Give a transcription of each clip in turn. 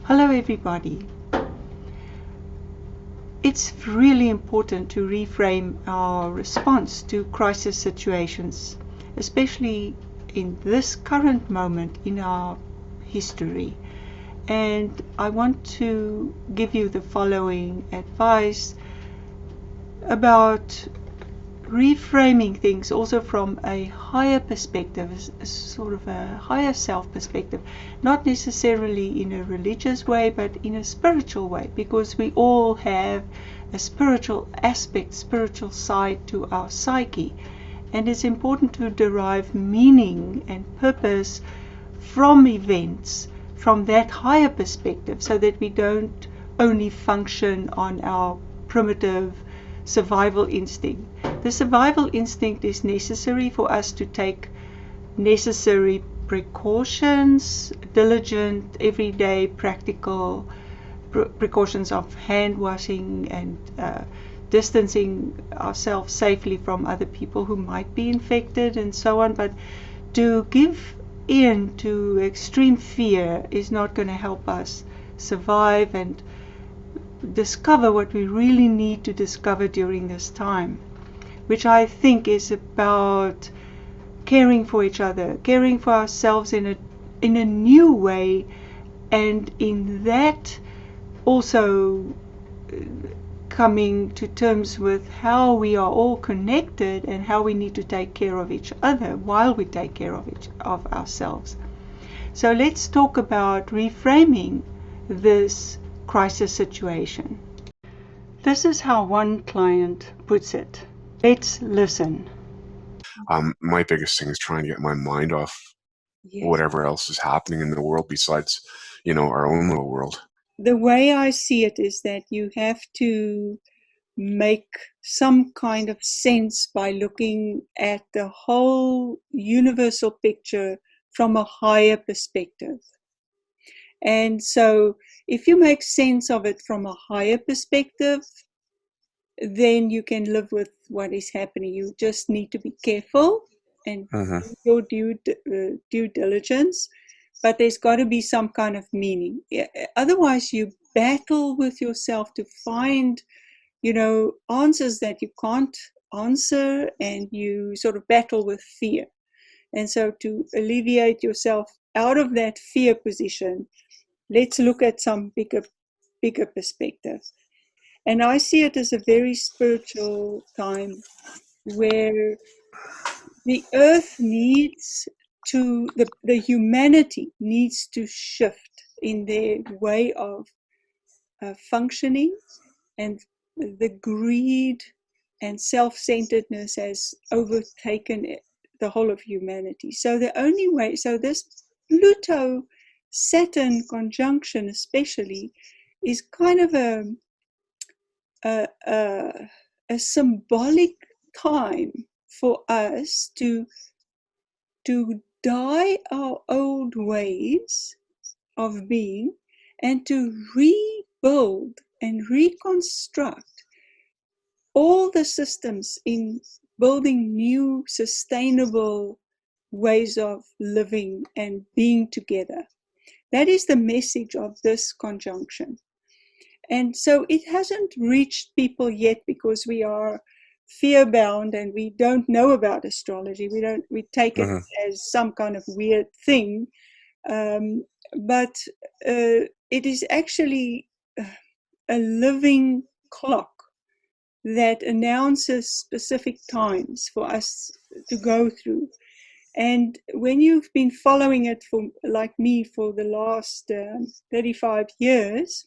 Hello everybody. It's really important to reframe our response to crisis situations, especially in this current moment in our history. And I want to give you the following advice about reframing things also from a higher perspective, a sort of a higher self perspective, not necessarily in a religious way, but in a spiritual way, because we all have a spiritual aspect, spiritual side to our psyche. And it's important to derive meaning and purpose from events from that higher perspective so that we don't only function on our primitive survival instinct. The survival instinct is necessary for us to take necessary precautions, diligent, everyday, practical precautions of hand washing and distancing ourselves safely from other people who might be infected and so on. But to give in to extreme fear is not going to help us survive and discover what we really need to discover during this time, which I think is about caring for each other, caring for ourselves in a new way, and in that also coming to terms with how we are all connected and how we need to take care of each other while we take care of ourselves. So let's talk about reframing this crisis situation. This is how one client puts it. Let's listen. My biggest thing is trying to get my mind off Yes. whatever else is happening in the world besides, our own little world. The way I see it is that you have to make some kind of sense by looking at the whole universal picture from a higher perspective. And so if you make sense of it from a higher perspective, then you can live with what is happening. You just need to be careful and do your due diligence, but there's got to be some kind of meaning. Otherwise, you battle with yourself to find, answers that you can't answer, and you sort of battle with fear. And so to alleviate yourself out of that fear position, let's look at some bigger perspective. And I see it as a very spiritual time where the earth needs to, the humanity needs to shift in their way of functioning, and the greed and self-centeredness has overtaken the whole of humanity. So the only way, so this Pluto Saturn conjunction especially is kind of a, a, a symbolic time for us to die our old ways of being and to rebuild and reconstruct all the systems in building new sustainable ways of living and being together. That is the message of this conjunction. And so it hasn't reached people yet because we are fear bound and we don't know about astrology. We take it as some kind of weird thing. But it is actually a living clock that announces specific times for us to go through. And when you've been following it for, like me, for the last 35 years,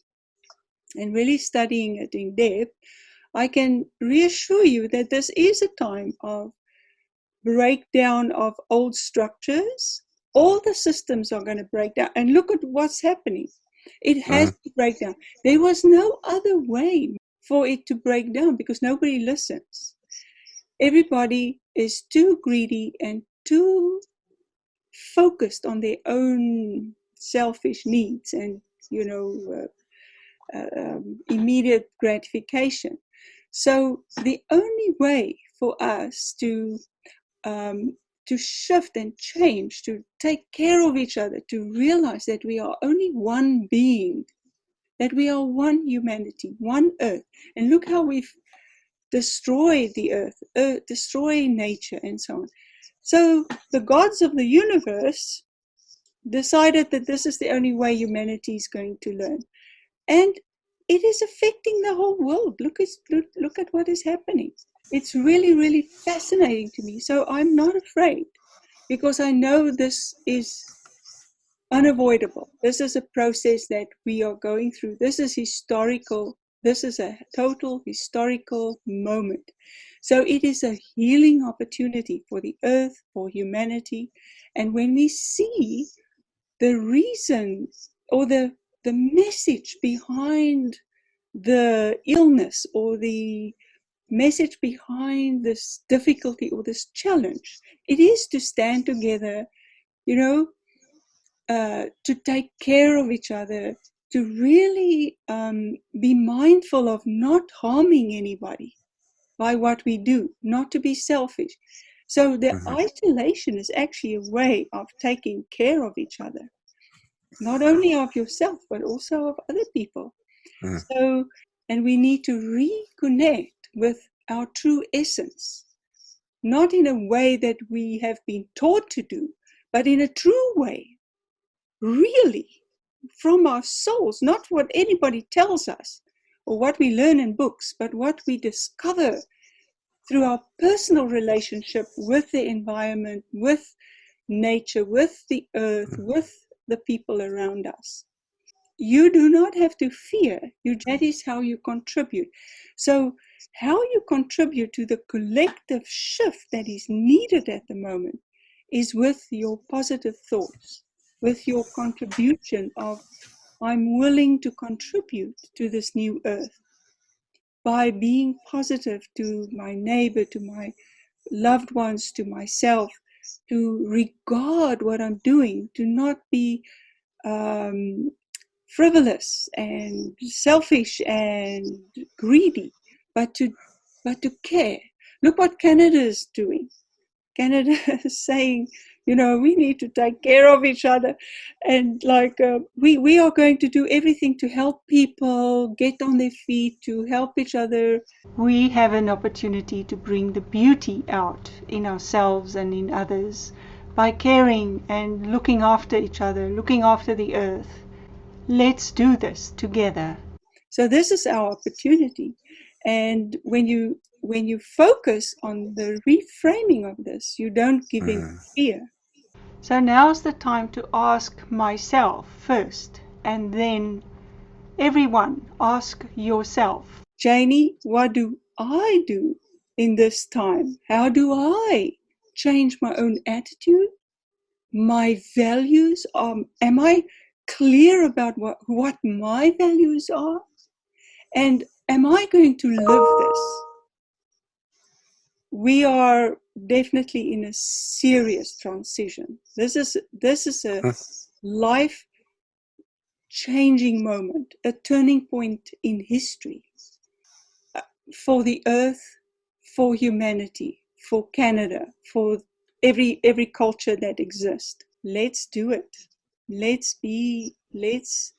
and really studying it in depth, I can reassure you that this is a time of breakdown of old structures. All the systems are going to break down. And look at what's happening. It has to break down. There was no other way for it to break down because nobody listens. Everybody is too greedy and too focused on their own selfish needs and, immediate gratification. So the only way for us to to shift and change, to take care of each other, to realize that we are only one being, that we are one humanity, one earth. And look how we've destroyed the earth, destroyed nature, and so on. So the gods of the universe decided that this is the only way humanity is going to learn. And it is affecting the whole world. Look at what is happening. It's really, really fascinating to me. So I'm not afraid, because I know this is unavoidable. This is a process that we are going through. This is historical. This is a total historical moment. So it is a healing opportunity for the earth, for humanity. And when we see the reason or the message behind the illness, or the message behind this difficulty or this challenge, it is to stand together, to take care of each other, to really be mindful of not harming anybody by what we do, not to be selfish. So the isolation is actually a way of taking care of each other, not only of yourself, but also of other people. So, and we need to reconnect with our true essence, not in a way that we have been taught to do, but in a true way, really, from our souls, not what anybody tells us or what we learn in books, but what we discover through our personal relationship with the environment, with nature, with the earth, with the people around us. You do not have to fear. That is how you contribute. So how you contribute to the collective shift that is needed at the moment is with your positive thoughts, with your contribution of, I'm willing to contribute to this new earth by being positive to my neighbor, to my loved ones, to myself, to regard what I'm doing, to not be frivolous and selfish and greedy, but to care. Look what Canada is doing. Canada is saying, we need to take care of each other, and we are going to do everything to help people get on their feet, to help each other. We have an opportunity to bring the beauty out in ourselves and in others by caring and looking after each other, looking after the earth. Let's do this together. So this is our opportunity. And when you focus on the reframing of this, you don't give in fear. So now's the time to ask myself first, and then everyone ask yourself. Janie, what do I do in this time? How do I change my own attitude, my values? Am I clear about what my values are? And am I going to live this? We are definitely in a serious transition. This is a life-changing moment, a turning point in history for the earth, for humanity, for Canada, for every culture that exists. Let's do it. Let's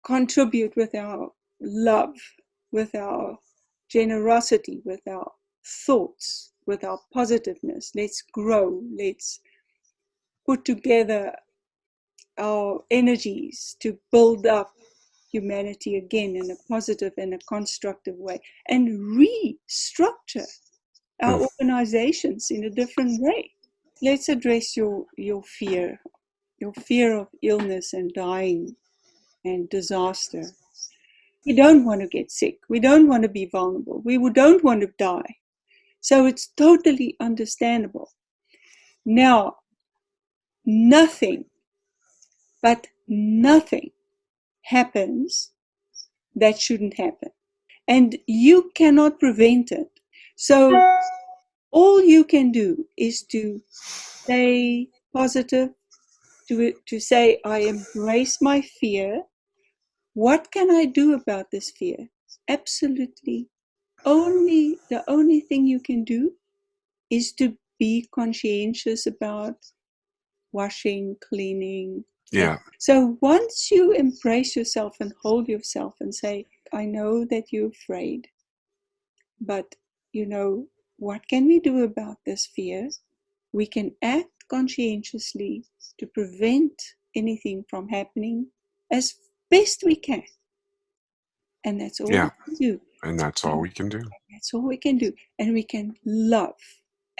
contribute with our love, with our generosity, with our thoughts, with our positiveness. Let's grow. Let's put together our energies to build up humanity again in a positive and a constructive way, and restructure our organizations in a different way. Let's address your fear of illness and dying and disaster. We don't want to get sick. We don't want to be vulnerable. We don't want to die. So it's totally understandable. Now, nothing, but nothing happens that shouldn't happen. And you cannot prevent it. So all you can do is to stay positive, to say, I embrace my fear. What can I do about this fear? Absolutely. The only thing you can do is to be conscientious about washing, cleaning. Yeah. So once you embrace yourself and hold yourself and say, I know that you're afraid, but what can we do about this fear? We can act conscientiously to prevent anything from happening as best we can. And that's all Yeah. we can do. And that's all we can do. That's all we can do. And we can love,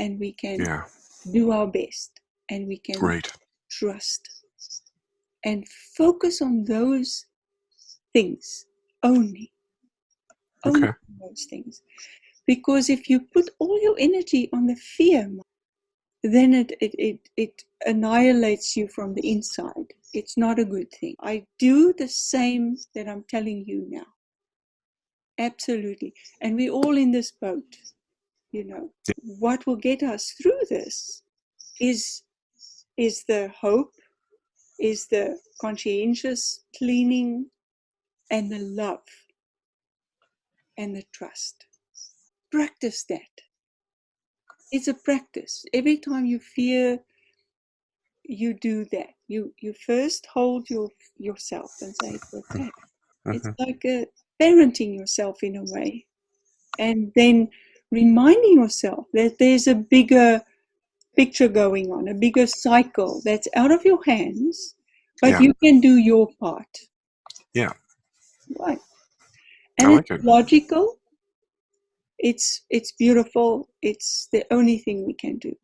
and we can do our best, and we can trust and focus on those things only. Only Okay. those things. Because if you put all your energy on the fear, then it annihilates you from the inside. It's not a good thing. I do the same that I'm telling you now. Absolutely. And we're all in this boat. What will get us through this is the hope, is the conscientious cleaning, and the love and the trust. Practice that. It's a practice. Every time you fear, you do that. You first hold yourself and say, it's okay. It's like parenting yourself in a way. And then reminding yourself that there's a bigger picture going on, a bigger cycle that's out of your hands, but you can do your part. Yeah. Right. And it's logical. It's beautiful. It's the only thing we can do.